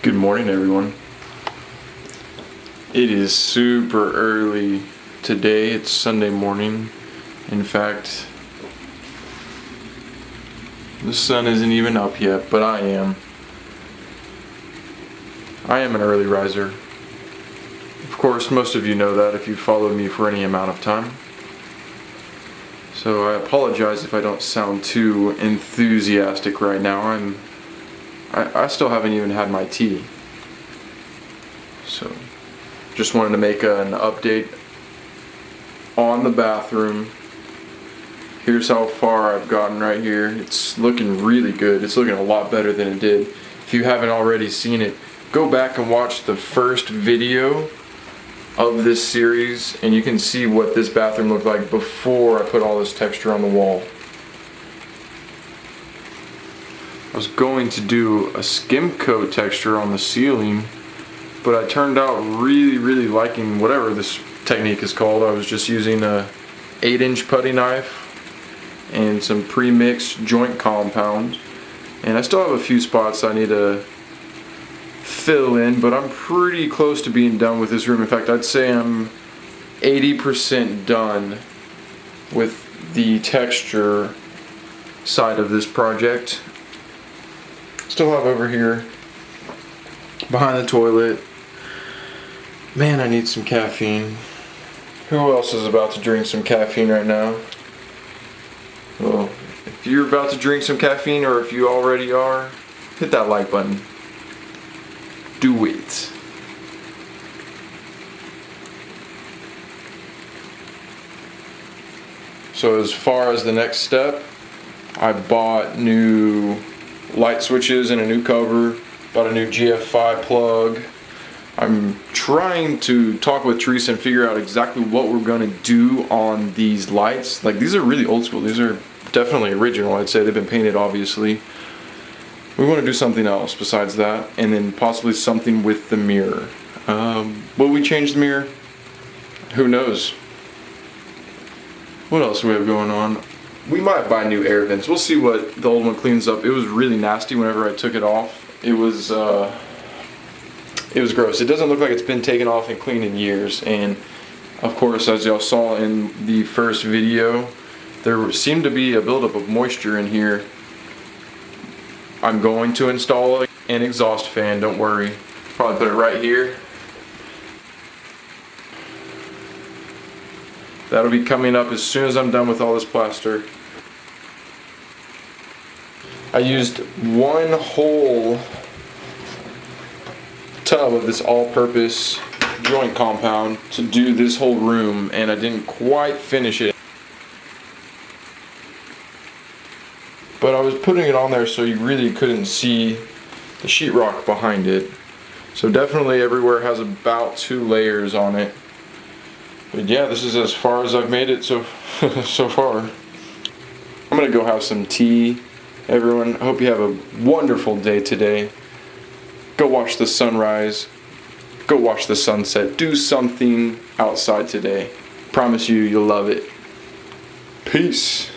Good morning, everyone. It is super early today. It's Sunday morning. In fact, the sun isn't even up yet, but I am. I am an early riser. Of course, most of you know that if you've followed me for any amount of time. So I apologize if I don't sound too enthusiastic right now. I still haven't even had my tea. So just wanted to make an update on the bathroom. Here's how far I've gotten right here. It's looking really good. It's looking a lot better than it did. If you haven't already seen it, go back and watch the first video of this series and you can see what this bathroom looked like before I put all this texture on the wall. I was going to do a skim coat texture on the ceiling, but I turned out really liking whatever this technique is called. I was just using a 8-inch putty knife and some pre-mixed joint compound, and I still have a few spots I need to fill in, but I'm pretty close to being done with this room. In fact, I'd say I'm 80% done with the texture side of this project. Still have over here behind the toilet. Man, I need some caffeine. Who else is about to drink some caffeine right now? Well, if you're about to drink some caffeine, or if you already are, hit that like button. Do it. So as far as the next step, I bought new light switches and a new cover, bought a new GF5 plug. I'm trying to talk with Teresa and figure out exactly what we're gonna do on these lights. Like, these are really old school. These are definitely original, I'd say. They've been painted, obviously. We want to do something else besides that, and then possibly something with the mirror. Will we change the mirror? Who knows? What else do we have going on? We might buy new air vents. We'll see what the old one cleans up. It was really nasty whenever I took it off. It was gross. It doesn't look like it's been taken off and cleaned in years. And of course, as y'all saw in the first video, there seemed to be a buildup of moisture in here. I'm going to install an exhaust fan, don't worry. Probably put it right here. That'll be coming up as soon as I'm done with all this plaster. I used one whole tub of this all-purpose joint compound to do this whole room, and I didn't quite finish it. But I was putting it on there so you really couldn't see the sheetrock behind it. So definitely everywhere has about 2 layers on it. But yeah, this is as far as I've made it so far. I'm gonna go have some tea. Everyone, I hope you have a wonderful day today. Go watch the sunrise. Go watch the sunset. Do something outside today. Promise you, you'll love it. Peace.